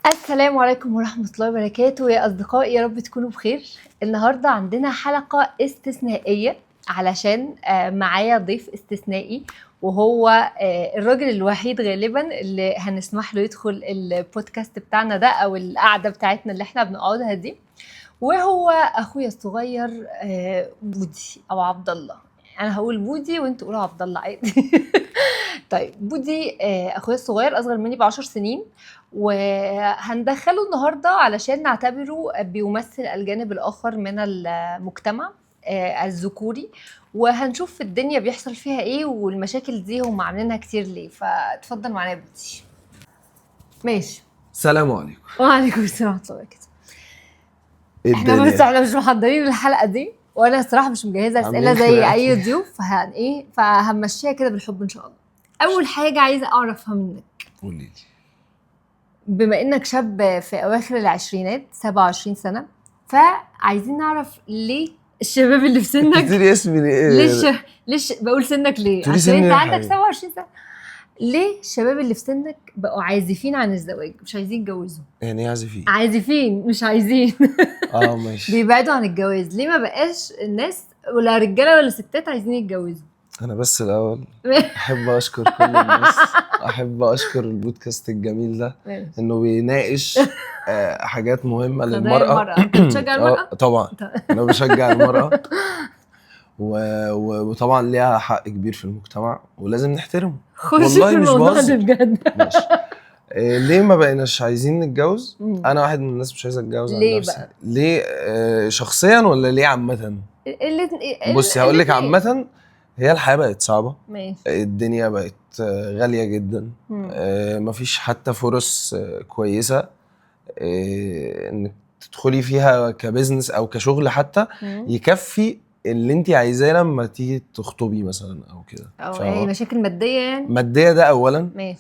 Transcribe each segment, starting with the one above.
السلام عليكم ورحمة الله وبركاته يا أصدقائي، يا رب تكونوا بخير. النهاردة عندنا حلقة استثنائية علشان معايا ضيف استثنائي، وهو الراجل الوحيد غالبا اللي هنسمح له يدخل البودكاست بتاعنا ده أو القعدة بتاعتنا اللي احنا بنقعدها دي، وهو أخويا الصغير بودي أو عبد الله. أنا هقول بودي وانتوا قولوا عبد الله عادي. طيب بودي أخويا الصغير أصغر مني ب10 سنين، وهندخله النهاردة علشان نعتبره بيمثل الجانب الآخر من المجتمع الذكوري، وهنشوف الدنيا بيحصل فيها ايه والمشاكل دي هم عاملينها كتير ليه. فاتفضل معانا يا بودي. ماشي. السلام عليكم. وعليكم السلام ورحمة الله وبركاته. احنا الدنيا احنا مش محضرين الحلقة دي، وانا الصراحة مش مجهزة اسئلة زي اي ضيوف، فهنمشيها كده بالحب ان شاء الله. اول حاجة عايزة اعرفها منك، قولي. بما انك شاب في اواخر العشرينات 27 سنة، فعايزين نعرف ليه الشباب اللي في سنك تقولي اسمي ليش بقول سنك ليه؟ تقولي عشان سني انت يا عندك حبيبي. 27 سنة. ليه الشباب اللي في سنك بقوا عازفين عن الزواج، مش عايزين يتجوزوا؟ يعني عازفين عازفين مش عايزين. ماشي. بيبعدوا عن الجواز ليه؟ ما بقاش الناس ولا رجاله ولا ستات عايزين يتجوزوا؟ انا بس الاول احب اشكر كل الناس، احب اشكر البودكاست الجميل ده انه بيناقش حاجات مهمه للمراه. انت بتشجع المراه؟ طبعا انا بشجع المراه وطبعا ليها حق كبير في المجتمع ولازم نحترمه. والله مش بهزر بجد. ماشي. ليه ما بقيناش عايزين نتجوز؟ انا واحد من الناس مش عايز اتجوز عن ليه نفسي بقى؟ ليه شخصيا ولا ليه عامه؟ بصي هقول لك عامه، هي الحياه بقت صعبه. ماشي. الدنيا بقت غاليه جدا. مفيش حتى فرص كويسه انك تدخلي فيها كبزنس او كشغل حتى يكفي اللي انت عايزاه لما تيجي تخطبي مثلا او كده. يعني مشاكل ماديه، يعني ماديه ده اولا. ماشي.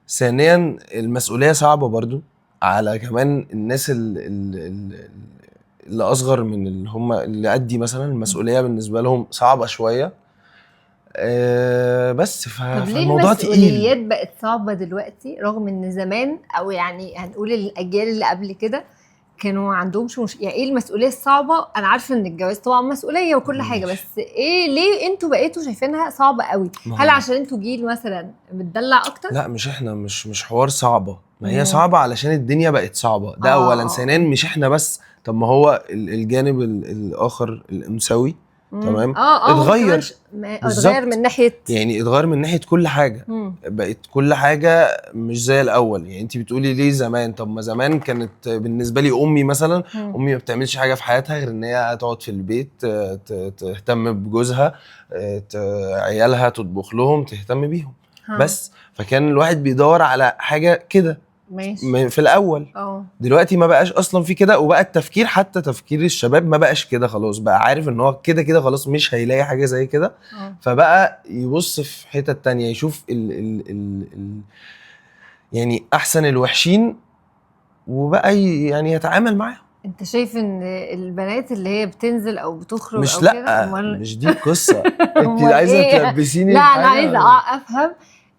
ثانيا المسؤوليه صعبه برضو على كمان الناس اللي اصغر من اللي هم اللي قدي مثلا. المسؤوليه بالنسبه لهم صعبه شويه. بس فالموضوع المسؤوليات بقت صعبه دلوقتي، رغم ان زمان او يعني هنقول الاجيال اللي قبل كده كانوا عندهمش يعني ايه المسؤوليه الصعبه. انا عارفه ان الجواز طبعا مسؤوليه وكل حاجه، بس ايه ليه انتوا بقيتوا شايفينها صعبه قوي؟ هل عشان انتوا جيل مثلا متدلع اكتر؟ لا مش احنا، مش حوار صعبه، ما هي صعبه علشان الدنيا بقت صعبه ده اولا. ثانيا مش احنا بس، طب ما هو الجانب الاخر الانثوي تمام اتغير من ناحيه، يعني اتغير من ناحيه كل حاجه. بقت كل حاجه مش زي الاول. يعني انت بتقولي ليه زمان؟ طب ما زمان كانت بالنسبه لي امي مثلا، امي ما بتعملش حاجه في حياتها غير ان هي تقعد في البيت تهتم بجوزها، عيالها تطبخ لهم، تهتم بيهم بس. فكان الواحد بيدور على حاجه كده في الاول. دلوقتي ما بقاش اصلا في كده، وبقى التفكير حتى تفكير الشباب ما بقاش كده خلاص. بقى عارف ان هو كده خلاص مش هيلاقي حاجه زي كده، فبقى يبص في حته تانية، يشوف ال يعني احسن الوحشين وبقى يعني يتعامل معاهم. انت شايف ان البنات اللي هي بتنزل او بتخرج مش او لا كده مش دي القصه. انت عايزه تلبسيني لا انا عايزه افهم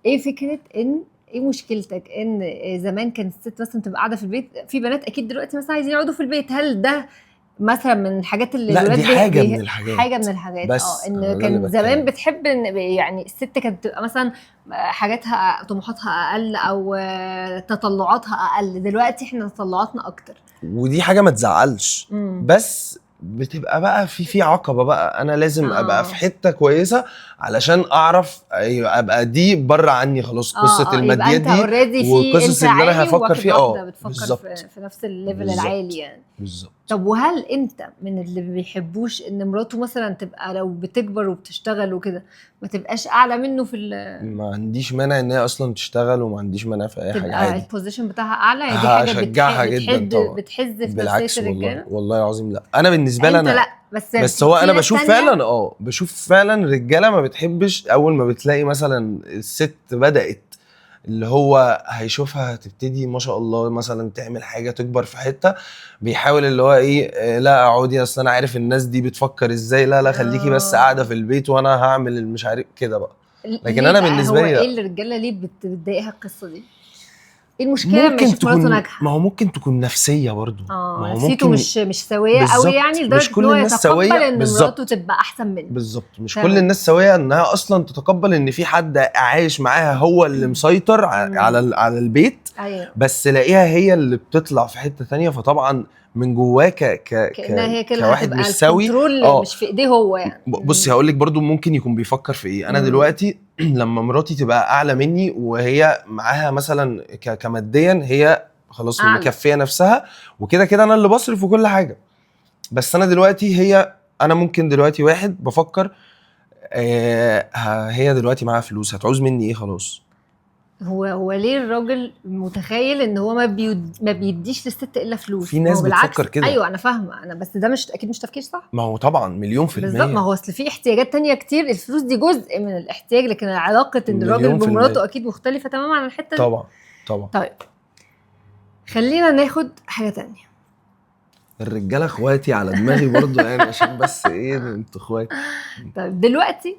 ايه فكره ان ايه مشكلتك ان زمان كانت الست مثلا تبقى قاعده في البيت، في بنات اكيد دلوقتي مثلا عايزين يقعدوا في البيت، هل ده مثلا من الحاجات اللي لا الولاد دي حاجه من الحاجات، حاجه من الحاجات بس ان كان زمان بتحب ان يعني الست كانت تبقى مثلا حاجاتها طموحاتها اقل او تطلعاتها اقل. دلوقتي احنا تطلعاتنا اكتر، ودي حاجه ما تزعلش. بس بتبقى بقى في عقبه بقى، انا لازم ابقى في حته كويسه علشان اعرف ابقى دي بره عني خلاص. قصه الماديات دي وقصص اللي انا هفكر فيها بتفكر في نفس الليفل العالي يعني. بالظبط. طب وهل انت من اللي بيحبوش ان مراته مثلا تبقى لو بتكبر وبتشتغل وكده ما تبقاش اعلى منه في ما عنديش مانع ان هي اصلا تشتغل، وما عنديش مانع في اي حاجه عادي. البوزيشن بتاعها اعلى، يعني دي حاجه هشجعها جدا طبعا، بتحز في بالعكس نفسيه الرجاله. والله العظيم لا. انا بالنسبه لي انا لا بس هو انا بشوف فعلا بشوف فعلا رجاله ما بتحبش اول ما بتلاقي مثلا الست بدات اللي هو هيشوفها هتبتدي ما شاء الله مثلا تعمل حاجه تكبر في حته، بيحاول اللي هو ايه لا اقعدي اصل انا عارف الناس دي بتفكر ازاي، لا خليكي بس قاعده في البيت وانا هعمل المش عارف كده بقى. لكن انا بالنسبه لي ايه الرجاله ليه بتضايقها القصه دي؟ ايه المشكله ممكن مش مراته تكون، ناجحه؟ ما هو ممكن تكون نفسيه برضو، ما هو نفسيته ممكن مش سويه بالظبط، قوي يعني، مش لدرجه كل ان هو الناس يتقبل سويه ان مراته بالظبط. تبقى احسن منه. بالظبط، مش تمام. كل الناس سويه انها اصلا تتقبل ان في حد عايش معاها هو اللي مسيطر على البيت. ايوه، بس لاقيها هي اللي بتطلع في حته تانية، فطبعا من جواه كانها هي كده كواحد هتبقى مش سوي. الكنترول مش في ايديه هو يعني. بصي هقول لك برضو ممكن يكون بيفكر في ايه. انا دلوقتي لما مراتي تبقى اعلى مني وهي معاها مثلا كماديا هي خلاص أعلى. مكفيه نفسها وكده كده انا اللي بصرف وكل حاجه، بس انا دلوقتي انا ممكن دلوقتي واحد بفكر هي دلوقتي معاها فلوس هتعوز مني ايه؟ خلاص. هو ليه الراجل متخيل ان هو ما بيديش للست الا فلوس؟ في ناس هو بالعكس بتفكر كده. ايوه انا فاهمه انا، بس ده مش اكيد مش تفكير صح. ما هو طبعا مليون في بالظبط، ما المية. هو اصل في احتياجات تانية كتير، الفلوس دي جزء من الاحتياج، لكن علاقه ان الراجل مليون في بمراته المية. اكيد مختلفه تماما عن الحته دي. طبعا طبعا. طيب خلينا ناخد حاجه تانية. الرجاله اخواتي على دماغي برضو يعني عشان بس ايه انتوا اخواتي. طيب دلوقتي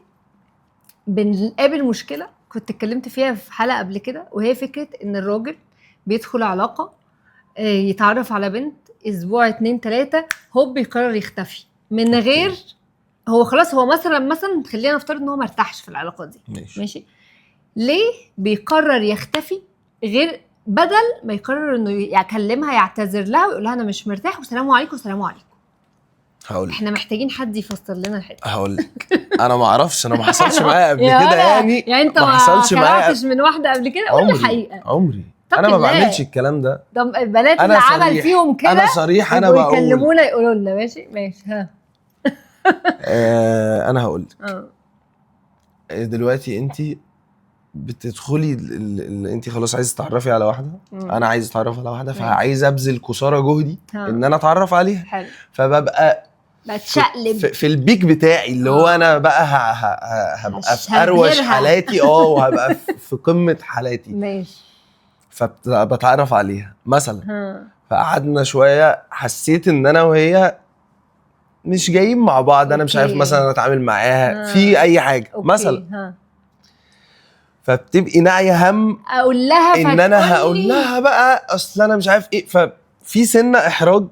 بنقابل مشكله كنت اتكلمت فيها في حلقه قبل كده، وهي فكره ان الراجل بيدخل علاقه يتعرف على بنت اسبوع 2 3 هوب بيقرر يختفي من غير، هو خلاص هو مثلا خلينا نفترض ان هو مرتاحش في العلاقه دي. ماشي. ليه بيقرر يختفي غير بدل ما يقرر انه يكلمها يعتذر لها ويقول لها انا مش مرتاح وسلام عليكم وسلام عليكم؟ هقول احنا محتاجين حد يفسر لنا الحته. هقول لك انا ما اعرفش، انا ما حصلش معايا قبل يا كده ولا- يعني انت ما حصلش معايا خلعتش من واحده قبل كده؟ قول الحقيقه. عمري طب انا ما بالله. بعملش الكلام ده. طب البنات اللي أنا عمل صريح. فيهم كده انا صريح، انا يبقوا بقول يكلمونا يقولوا لنا. ماشي ها. انا هقول لك دلوقتي انت بتدخلي انت خلاص عايزه تتعرفي على واحده، انا عايز اتعرف على واحده، فعايز ابذل قصارى جهدي ان انا اتعرف عليها. حلو. فببقى بتشقلب في البيك بتاعي اللي هو انا بقى هبقى في اروش حالاتي وهبقى في قمه حالاتي. ماشي. فبتعرف عليها مثلا فقعدنا شويه، حسيت ان انا وهي مش جايين مع بعض، انا مش عارف مثلا اتعامل معاها في اي حاجه مثلا، فبتبقي ناعيه هم اقول لها ان انا هقول لها بقى اصل انا مش عارف ايه، ففي سنه احراج.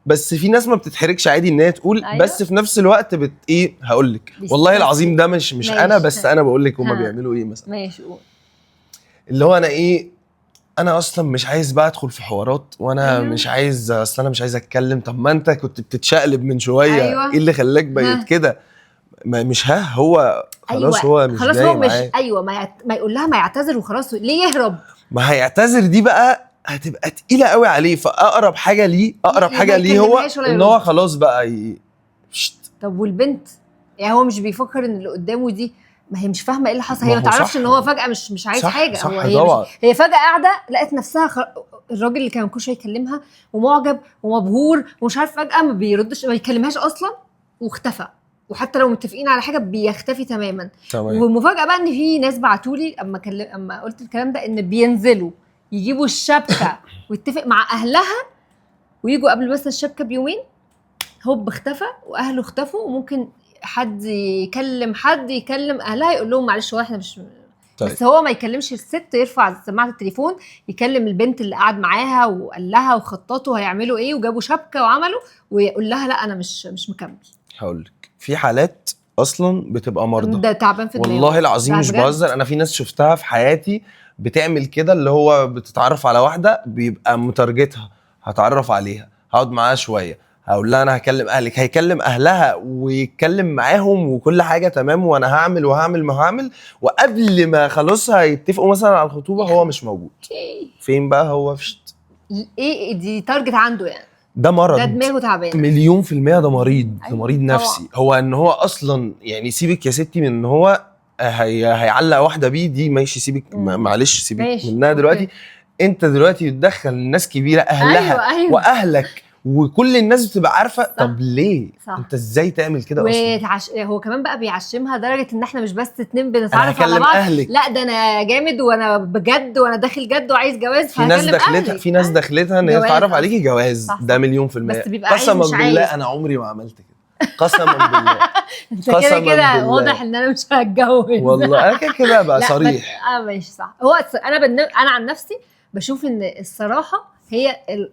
بس في ناس ما بتتحرجش عادي ان هي تقول. أيوة. بس في نفس الوقت ايه هقول لك والله العظيم ده مش انا بس انا بقول لك هما بيعملوا ايه مثلا. ماشي قول. اللي هو انا اصلا مش عايز بقى ادخل في حوارات وانا مش عايز، اصلا انا مش عايز اتكلم. طب ما انت كنت بتتشقلب من شويه. أيوة. ايه اللي خلاك بقيت كده؟ مش هو خلاص. أيوة. هو مش خلاص جاي هو مش معاه. ايوه ما يقول لها ما يعتذر وخلاص، ليه يهرب؟ ما هيعتذر دي بقى هتبقى تقيله قوي عليه. فاقرب حاجه ليه هو ان هو خلاص بقى طب والبنت يعني هو مش بيفكر ان اللي قدامه دي ما هي مش فاهمه ايه اللي حصل، هي ما تعرفش ان هو فجاه مش عايز حاجه. صح هو هي فجاه قاعده لقت نفسها الراجل اللي كان كل شويه يكلمها ومعجب ومبهور ومش عارف، فجاه ما بيردش ما يكلمهاش اصلا واختفى، وحتى لو متفقين على حاجه بيختفي تماما. والمفاجاه بقى ان في ناس بعتولي اما قلت الكلام ده ان بينزلوا يجيبوا الشبكه ويتفق مع اهلها ويجوا قبل بس الشبكه بيومين هوب اختفى واهله اختفوا، وممكن حد يكلم اهلها يقول لهم معلش هو احنا مش طيب. بس هو ما يكلمش الست، يرفع سماعه التليفون يكلم البنت اللي قاعد معاها وقال لها وخططوا هيعملوا ايه وجابوا شبكه وعملوا، ويقول لها لا انا مش مكمل. هقول لك في حالات اصلا بتبقى مرضى، ده تعبان في دماغه والله العظيم مش بهزر. انا في ناس شفتها في حياتي بتعمل كده، اللي هو بتتعرف على واحده بيبقى متارجتها هتعرف عليها هقعد معاها شويه هقول لها انا هكلم اهلك، هيكلم اهلها ويتكلم معاهم وكل حاجه تمام وانا هعمل وقبل ما خلاص هيتفقوا مثلا على الخطوبه هو مش موجود. فين بقى هو؟ ايه دي تارجت عنده يعني؟ ده مرض، ده دماغه تعبان 100%. ده مريض. ده مريض نفسي. هو ان هو اصلا يعني سيبك يا ستي من ان هو هيعلق واحده بيه دي ماشي، سيبك معلش سيبك منها دلوقتي. انت دلوقتي بتدخل ناس كبيره اهلها أيوة. واهلك وكل الناس بتبقى عارفه. طب ليه صح. انت ازاي تعمل كده اصلا؟ هو كمان بقى بيعشمها درجه ان احنا مش بس اتنين بنتعرف على بعض أهلك. لا ده انا جامد وانا بجد وانا داخل جد وعايز جواز. في ناس دخلتها ان هي تتعرف عليكي جواز. ده 100%. بس بيبقى قسما بالله انا عمري ما عملت كده. قسما بالله انت كده واضح ان انا مش هتجوز والله. انا كده بقى صريح. ماشي صح. هو انا عن نفسي بشوف ان الصراحه هي هي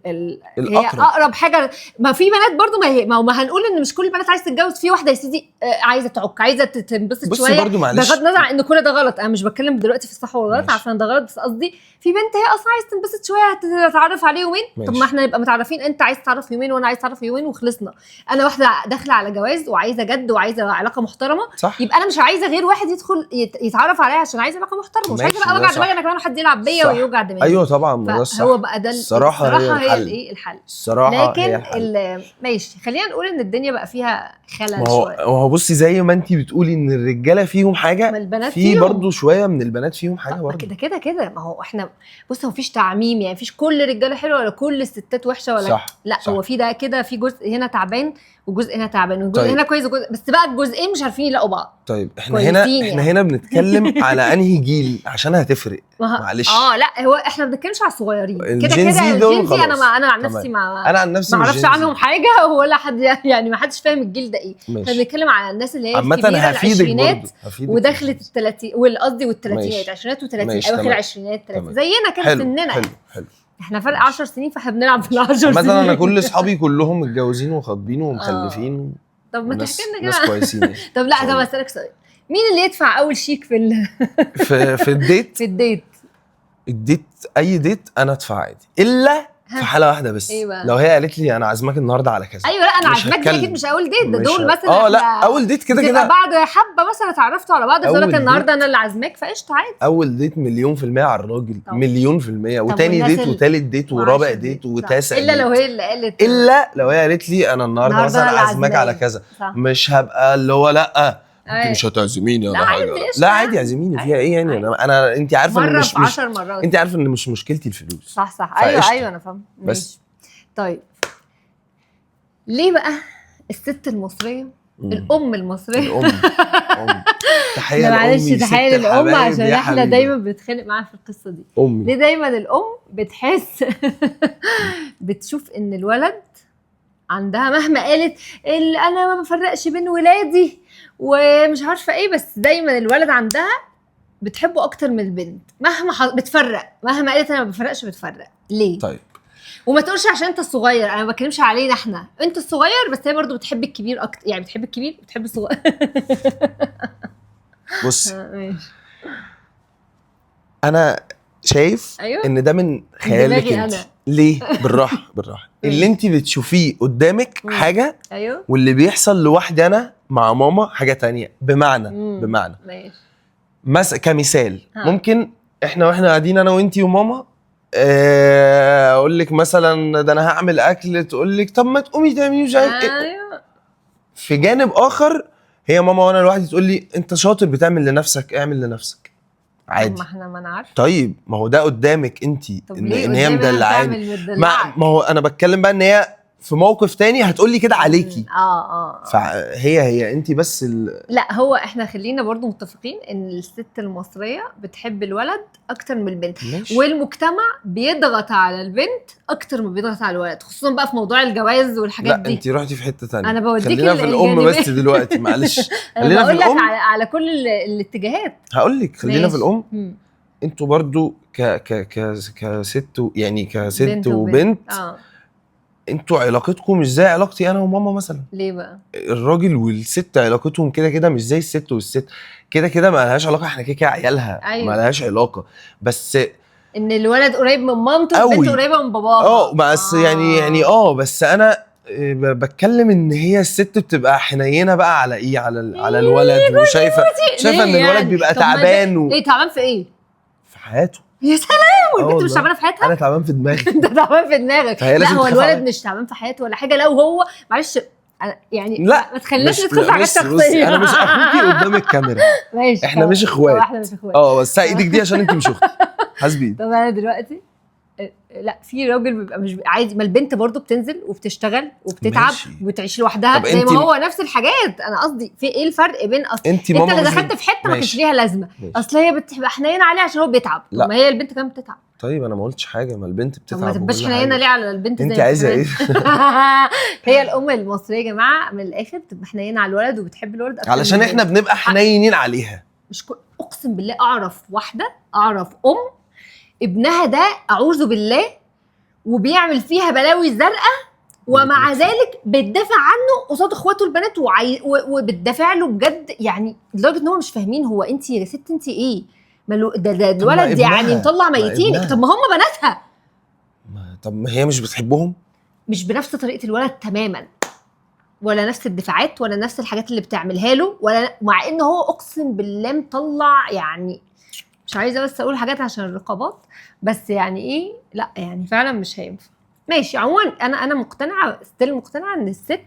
الأقرب. اقرب حاجه. ما في بنات برضو ما هنقول ان مش كل البنات عايزه تتجوز، في واحده يا سيدي عايزه تعك، عايزه تنبسط بصي شويه، برضو معلش، بغض النظر عن ان كل ده غلط. انا مش بتكلم دلوقتي في الصح والغلط ماشي. عشان ده غلط، بس قصدي في بنت هي اصلا عايزه تنبسط شويه، هتتعرف عليه يومين. طب ماشي. ما احنا نبقى متعرفين، انت عايز تعرف يومين وانا عايز تعرف يومين وخلصنا. انا واحده داخله على جواز وعايزه جد وعايزه علاقه محترمه، صح. يبقى انا مش عايزه غير واحد يدخل يتعرف عليا عشان عايزه علاقه محترمه، مش عايزه ماشي، بقى ده وجع صح. دماغي انا كمان حد يلعب بيا صح. ويوجع دماغي. ايوه طبعا، ما ده الصح. فهو بقى ده الصراحه هي هي الحل. الايه الحل. الصراحه لكن هي الحل. ماشي، خلينا نقول ان الدنيا بقى فيها خلل ما شويه. هو بصي زي ما انتي بتقولي ان الرجاله فيهم حاجه، ما البنات في فيهم برضو شويه من البنات فيهم حاجه ما برضو. كده ما هو احنا بص، هو مفيش تعميم، يعني مفيش كل رجاله حلوه ولا كل الستات وحشه ولا صح. لا صح. هو في ده كده، في جزء هنا تعبان وجزء هنا تعبان وجزء طيب. هنا كويس وجزء، بس بقى الجزئين مش عارفين يلاقوا بعض. طيب احنا كويسين هنا يعني. احنا هنا بنتكلم على انهي جيل عشان هتفرق. معلش. لا هو احنا ما بنتكلمش على الصغيرين كده الجين كده. زي دول الجين زي خلاص. انا عن تمام. نفسي انا عن نفسي ما مش اعرفش جين عنهم زي. حاجه ولا حد يعني ما حدش فاهم الجيل ده ايه. احنا ماشي. بنتكلم على الناس اللي هي عامة الكبيره هفيدك العشرينات برضو، هفيدك ودخلت في ال30 والقصدي والثلاثينات، ماشي. عشرينات و30 ماشي، اواخر تمام. العشرينات 30 تمام. زينا كده حلو سننا. حلو حلو. احنا فرق 10 سنين فاحنا بنلعب في ال10 سنين. مثلا انا كل اصحابي كلهم متجوزين وخاطبين ومخلفين. طب ما تحكي لنا ناس كده. كويسين يعني. طب لا، طب اسالك سؤال، مين اللي يدفع اول شيك في الديت؟ في الديت؟ الديت اي ديت انا ادفع عادي، الا في حاله واحده بس. إيه بقى؟ لو هي قالت لي انا عازماك النهارده على كذا. ايوه لا انا مش عازماك دي هتكلم. اكيد مش اول ديت، ده مش دول ه- مثلا لا اول ديت كده بتبقى كده. بعد حبه مثلا اتعرفتوا على بعض، فقلت لك أول النهارده ديت. انا اللي عازماك فقشطه عادي. اول ديت 100% على الراجل. طب. 100%. وتاني والناس ديت وتالت ديت ورابع ديت وتاسع الا ديت. لو هي اللي قالت. الا لو هي قالت لي انا النهارده مثلا اللي عازماك على عازماك. كذا، صح. مش هبقى اللي هو لا انت أيوة. مش هتعزميني لا ولا حاجه. عادي، قشطة. لا عادي اعزميني، فيها ايه يعني؟ انا انت عارفه ان مره مش في 10 مرات. انت عارفه ان مش مشكلتي الفلوس. صح فقشطة. ايوه انا فاهم. بس. طيب ليه بقى الست المصريه الام المصريه الام تحيه معلش لامي تحيه ست للام الحبايب عشان يا احنا حبيبي. دايما بنتخانق معاها في القصه دي. امي ليه دايما الام بتحس بتشوف ان الولد عندها مهما قالت انا ما بفرقش بين ولادي ومش عارفه ايه، بس دايما الولد عندها بتحبه اكتر من البنت مهما بتفرق، مهما قالت انا ما بفرقش بتفرق. ليه؟ طيب وما تقولش عشان انت الصغير، انا ما بتكلمش علينا احنا، انت الصغير بس هي برضو بتحب الكبير اكتر، يعني بتحب الكبير بتحب الصغير. بص ماشي. انا شايف أيوة. ان ده من خيالك دماغي انت. أنا. ليه؟ بالراحه اللي انت بتشوفيه قدامك حاجه، ايوه، واللي بيحصل لوحدي انا مع ماما حاجه تانية. بمعنى ماشي. كمثال ممكن احنا واحنا قاعدين انا وانتي وماما، اقول لك مثلا ده انا هعمل اكل، تقول لك طب ما تقومي تعملي مش عارف ايه. ايوه. في جانب اخر هي ماما وانا لوحدي تقول لي انت شاطر بتعمل لنفسك، اعمل لنفسك عادي. ما احنا ما نعرف. طيب ما هو ده قدامك انتي، ان هي مدلعاني. ما هو انا بتكلم بقى ان هي في موقف تاني هتقولي كده عليكي. فهي انتي بس لا هو احنا خلينا برضو متفقين ان الست المصرية بتحب الولد اكتر من البنت. ماشي. والمجتمع بيضغط على البنت اكتر ما بيضغط على الولد، خصوصا بقى في موضوع الجواز والحاجات دي. لا انتي رحتي في حتة تانية. انا بوديك خلينا في الام بس دلوقتي معلش. خلينا في الام. على كل الاتجاهات هقولك خلينا في الام. انتوا برضو كست يعني كست وبنت انتوا علاقتكم مش زي علاقتي انا وماما مثلا. ليه بقى؟ الراجل والست علاقتهم كده كده مش زي الست والست، كده كده ما لهاش علاقه، احنا كده كده عيالها. أيوة. ما لهاش علاقه، بس ان الولد قريب من مامته والبنت قريبه من باباها. بس يعني بس انا بتكلم ان هي الست بتبقى حنينه بقى على ايه، على الولد، وشايفه ان الولد بيبقى تعبان. ليه تعبان في ايه؟ في حياته. يا سلام. والبنت مش تعبانه في حياتها؟ انا تعبان في دماغي. انت تعبان في دماغك. لا هو الولد مش تعبان في حياته ولا حاجه، لو هو معلش يعني لا ما تخليناش ندخل في حاجات شخصيه. انا مش اخوكي قدام الكاميرا. ماشي. احنا مش اخوات. بس ايدك دي عشان انت مش اختي. حاسبي. طب انا دلوقتي لا في راجل بيبقى مش عادي، ما البنت برضو بتنزل وبتشتغل وبتتعب وبتعيش لوحدها زي ما هو نفس الحاجات. انا قصدي في ايه الفرق بين انت اللي دخلت في حته ما كانش ليها لازمه، اصل هي بتبقى حنينه عليه عشان هو بيتعب. ما هي البنت كمان بتتعب. طيب انا ما قلتش حاجه، ما البنت بتتعب. ما تبقاش حنينه ليه على البنت زي انت عايزه ايه؟ هي الام المصريه يا جماعه من الاخر بتبقى حنينه على الولد وبتحب الولد اكتر علشان احنا بنبقى حنينين عليها. مش اقسم بالله اعرف واحده، اعرف ام ابنها ده اعوذ بالله وبيعمل فيها بلاوي زرقاء، ومع ذلك بتدافع عنه قصاد اخواته البنات وبتدافع له بجد، يعني لدرجه ان هم مش فاهمين هو انت يا ست انت ايه ده الولد يعني مطلع ميتينك. طب ما هم بناتها. طب ما هي مش بتحبهم، مش بنفس طريقه الولد تماما، ولا نفس الدفاعات ولا نفس الحاجات اللي بتعملها له، ولا مع ان هو اقسم بالله مطلع، يعني مش عايزه بس اقول حاجات عشان الرقابات، بس يعني ايه، لا يعني فعلا مش هينفع. ماشي. عموما انا مقتنعه، ستيل مقتنعه ان الست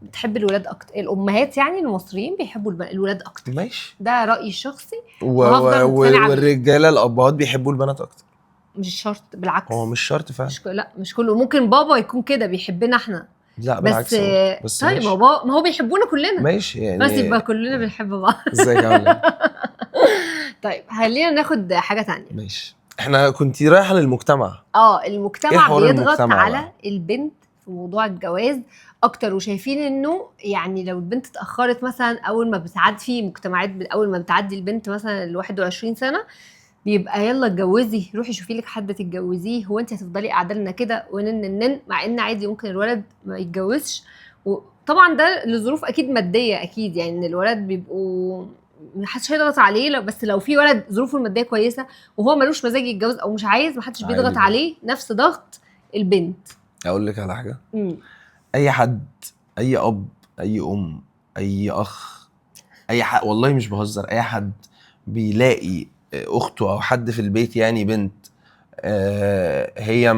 بتحب الولاد اكتر، الامهات يعني المصريين بيحبوا الولاد اكتر. ماشي، ده رايي الشخصي وهفضل مقتنعه بيه. والرجاله الابهات بيحبوا البنات اكتر. مش شرط، بالعكس. هو مش شرط فعلا. لا مش كله، ممكن بابا يكون كده بيحبنا احنا. لا بالعكس. بس طيب ما هو بيحبونا كلنا. ماشي يعني، بس يبقى كلنا بنحب بعض. ازيك عامله؟ طيب خلينا ناخد حاجه تانية. ماشي. احنا كنتي رايحه للمجتمع. المجتمع إيه بيضغط على بقى البنت في موضوع الجواز اكتر، وشايفين انه يعني لو البنت اتاخرت مثلا، اول ما بتعدي في مجتمعات اول ما بتعدي البنت مثلا ال 21 سنه بيبقى يلا اتجوزي، روحي شوفي لك حد تتجوزيه، هو انت هتفضلي قاعده لنا كده ونن، مع ان عادي ممكن الولد ما يتجوزش. وطبعا ده لظروف اكيد ماديه، اكيد يعني ان الولد بيبقوا محدش هيضغط عليه، بس لو في ولد ظروفه الماديه كويسه وهو ملوش مزاج يتجوز او مش عايز، محدش بيضغط عليه نفس ضغط البنت. اقول لك على حاجه. اي حد، اي اب، اي ام، اي اخ، اي حد، والله مش بهزر، اي حد بيلاقي اخته او حد في البيت يعني بنت هي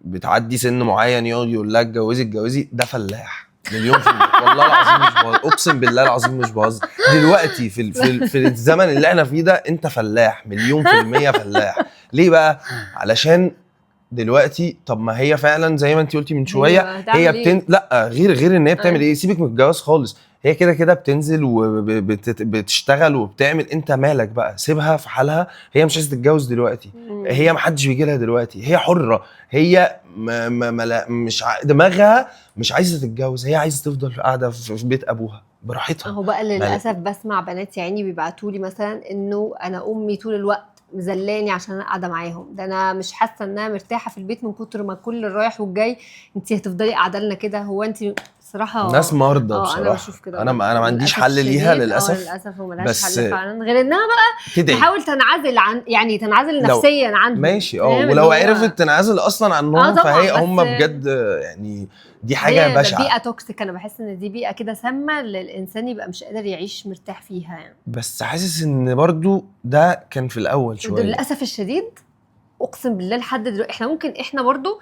بتعدي سن معين يقعد يقول لها اتجوزي، ده فلاح مليون في المية. والله العظيم مش بهزر، اقسم بالله العظيم مش بهزر. دلوقتي في الزمن اللي احنا فيه ده انت فلاح مليون في المية فلاح. ليه بقى؟ علشان دلوقتي، طب ما هي فعلا زي ما انت قلتي من شويه، هي لا غير ان هي بتعمل ايه، سيبك من الجواز خالص، هي كده بتنزل وبتشتغل وبتعمل، انت مالك بقى، سيبها في حالها. هي مش عايزه تتجوز دلوقتي، هي محدش بيجي لها دلوقتي، هي حره، هي مش دماغها مش عايزه تتجوز، هي عايزه تفضل قاعده في بيت ابوها براحتها. هو بقى للاسف بسمع بنات يعني بيبعتوا لي مثلا انه انا امي طول الوقت مزلاني عشان انا قاعده معاهم، ده انا مش حاسه انها مرتاحه في البيت من كتر ما كل الرايح والجاي انت هتفضلي قاعده لنا كده. هو انت صراحه ناس مرضى بصراحه. انا بشوف كده، انا ما عنديش حل ليها للاسف. وملهاش حل فعلا غير انها بقى تحاول تنعزل عن، يعني تنعزل نفسيا عنهم. ماشي. ولو عرفت تنعزل اصلا عنهم فهي هم بجد يعني دي حاجه بشعه، بيئه توكسيك. انا بحس ان دي بيئه كده سامه للانسان يبقى مش قادر يعيش مرتاح فيها يعني. بس حاسس ان برضو ده كان في الاول شويه، للاسف الشديد اقسم بالله لحد دلوقتي احنا ممكن احنا برضو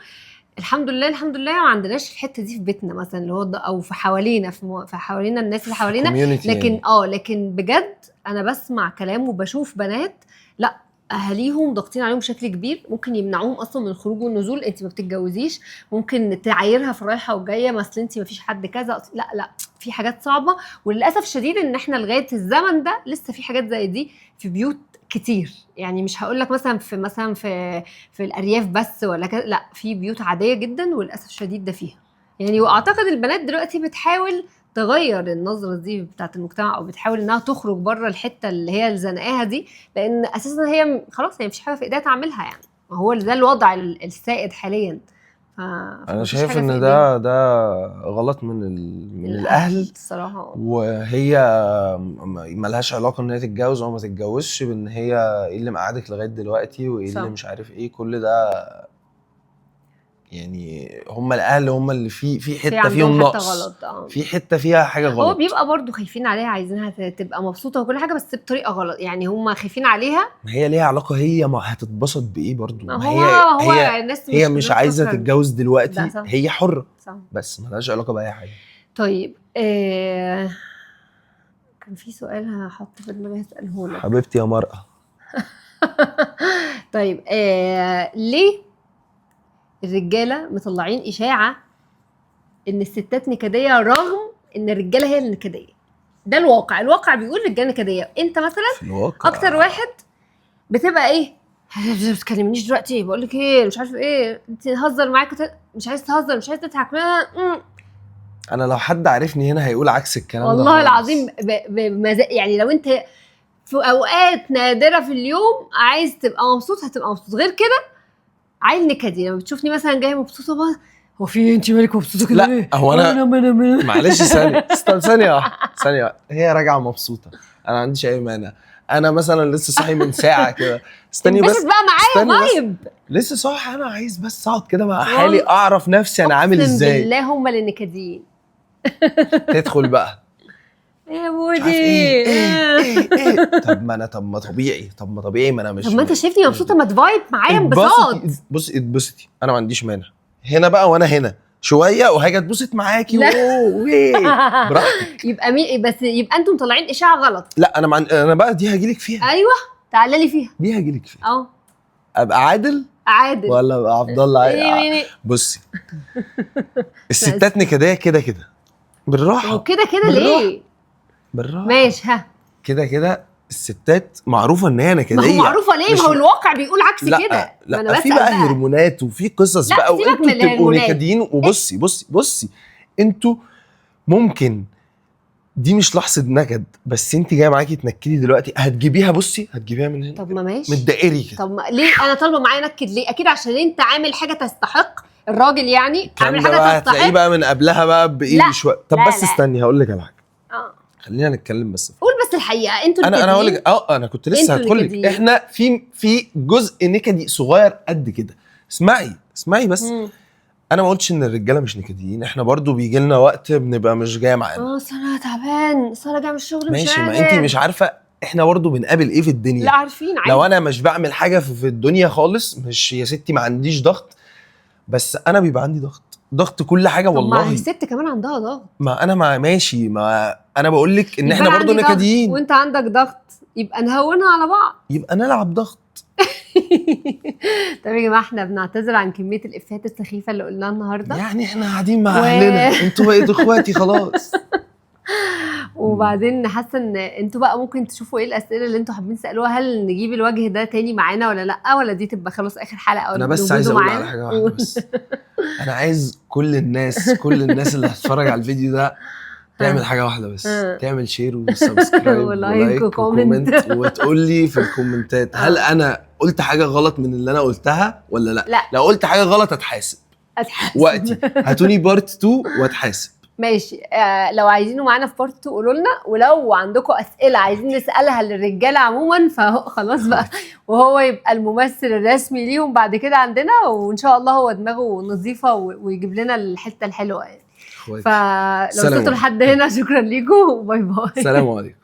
الحمد لله ما عندناش الحته دي في بيتنا مثلا اللي هو او في حوالينا في حوالينا الناس اللي حوالينا، لكن يعني. لكن بجد انا بسمع كلام وبشوف بنات لا اهاليهم ضاغطين عليهم بشكل كبير، ممكن يمنعوهم اصلا من الخروج والنزول، انت ما بتتجوزيش، ممكن تعايرها في رايحه وجايه، مثلا انت ما فيش حد كذا، لا في حاجات صعبه. وللاسف الشديد ان احنا لغايه الزمن ده لسه في حاجات زي دي في بيوت كتير، يعني مش هقول لك مثلا في الارياف بس ولا كده، لا في بيوت عاديه جدا وللاسف الشديد ده فيها يعني. واعتقد البنات دلوقتي بتحاول تغير النظره دي بتاعه المجتمع، او بتحاول انها تخرج بره الحته اللي هي الزنقاها دي، لان اساسا هي خلاص هي مفيش حاجه في ايديها تعملها يعني، ما هو ده الوضع السائد حاليا. انا شايف ان ده غلط من الاهل الصراحه، وهي ملهاش علاقه ان هي تتجوز او ما تتجوزش، بان هي ايه اللي مقعدك لغايه دلوقتي وايه اللي مش عارف ايه، كل ده يعني هم الاهل هم اللي في حته فيهم نقص، في حته فيها حاجه غلط. هو بيبقى برضو خايفين عليها، عايزينها تبقى مبسوطه وكل حاجه بس بطريقه غلط، يعني هم خايفين عليها. ما هي ليها علاقه، هي ما هتتبسط بايه برضو، ما هي الناس هي مش عايزه تتجوز دلوقتي، هي حره صح. بس ما لهاش علاقه باي حاجه. طيب كان في سؤال هحط في دماغي هساله لك حبيبتي يا مرأة. طيب ليه الرجاله مطلعين اشاعه ان الستات نكديه رغم ان الرجاله هي النكديه؟ ده الواقع بيقول الرجاله نكديه. انت مثلا اكتر واحد بتبقى ايه، ما تكلمنيش دلوقتي، بقول لك ايه مش عارفه ايه، انت هزر معاك مش عايز تهزر، مش عايز تضحك. انا لو حد عارفني هنا هيقول عكس الكلام ده والله العظيم يعني لو انت في اوقات نادره في اليوم عايز تبقى مبسوط هتبقى مبسوط، غير كده عيل نكدي. لما بتشوفني مثلا جايه مبسوطه بقى، هو في انت مالك مبسوطه كده ليه؟ لا هو انا معلش ثانيه ثانيه واحده، هي راجعه مبسوطه، انا ما عنديش اي مانع. انا مثلا لسه صاحي من ساعه كده، استني بس بقى معايا طيب. لسه صاحي، انا عايز بس اقعد كده مع حالي اعرف نفسي انا عامل ازاي. اقسم بالله هم اللي نكديين. تدخل بقى يا بودي ايه طب ما طبيعي ما انا مش. طب ما انت شايفني مبسوطه، ما تفايب معايا انبساط. بصي اتبسطي، انا ما عنديش مانع هنا بقى، وانا هنا شويه وهاجي اتبسط معاكي. براحتك. يبقى بس يبقى انتم مطلعين اشاعه غلط. لا انا بقى دي هجيلك فيها. ايوه تعالى لي فيها، دي هجيلك فيها. اه ابقى عادل ولا ابقى عبد الله؟ بصي الستات نكديه كده بالراحه. وكده ليه؟ بالراحه ماشي. ها كده الستات معروفه ان هي نكديه. ما هو معروفه ليه؟ ما هو الواقع بيقول عكس كده. لا في بقى هرمونات وفي قصص بقى، وانتوا بتبقوا نكديين. وبصي بصي انتوا ممكن دي مش لحظه نكد، بس انت جايه معاكي تنكدي دلوقتي، هتجيبيها من هنا. طب ما ماشي، من الدائري كده. طب ما ليه انا طالبه معايا نكد ليه؟ اكيد عشان انت عامل حاجه تستحق. الراجل يعني عامل حاجه تستحق. هتلاقيه بقى من قبلها بقى بايه بشويه. طب لا بس استني هقول لك على حاجه. خلينا نتكلم بس. قول بس الحقيقه. انتوا انا هقول لك انا كنت لسه هدخل لك. احنا في جزء نكدي صغير قد كده. اسمعي بس. انا ما قلتش ان الرجاله مش نكديين، احنا برضو بيجي لنا وقت بنبقى مش جايه معانا. انا تعبان، راجع من الشغل مش ماشي. ما انت مش عارفه احنا برضو بنقابل ايه في الدنيا. لا عارفين عادي. لو انا مش بعمل حاجه في الدنيا خالص، مش يا ستي ما عنديش ضغط، بس انا بيبقى عندي ضغط كل حاجه والله. ما الست كمان عندها ضغط. ما انا ماشي، ما انا بقول لك ان احنا برضو نكديين. وانت عندك ضغط، يبقى نهونها على بعض، يبقى نلعب ضغط. طب يا جماعه احنا بنعتذر عن كميه الافيهات السخيفه اللي قلناها النهارده. يعني احنا قاعدين مع اهلنا، انتوا بقيتوا اخواتي خلاص. وبعدين حاسه ان انتوا بقى ممكن تشوفوا ايه الاسئله اللي انتوا حابين تسالوها. هل نجيب الوجه ده تاني معانا ولا لا، ولا دي تبقى خلاص اخر حلقه؟ انا بس عايز اقول على حاجه واحده بس. انا عايز كل الناس اللي هتتفرج على الفيديو ده تعمل حاجه واحده بس، تعمل شير وسبسكرايب ولايك وكومنت، وتقول لي في الكومنتات هل انا قلت حاجه غلط من اللي انا قلتها ولا لا. لو قلت حاجه غلط اتحاسب وقتي. هاتوني بارت 2 واتحاسب. ماشي. لو عايزينه معانا في بارت 2 قولوا لنا، ولو عندكم اسئله عايزين نسالها للرجاله عموما فخلاص بقى، وهو يبقى الممثل الرسمي ليهم بعد كده عندنا، وان شاء الله هو دماغه نظيفه ويجيب لنا الحته الحلوه يعني. فلو وصلتوا لحد هنا شكرا ليكم وباي باي. سلام عليكم.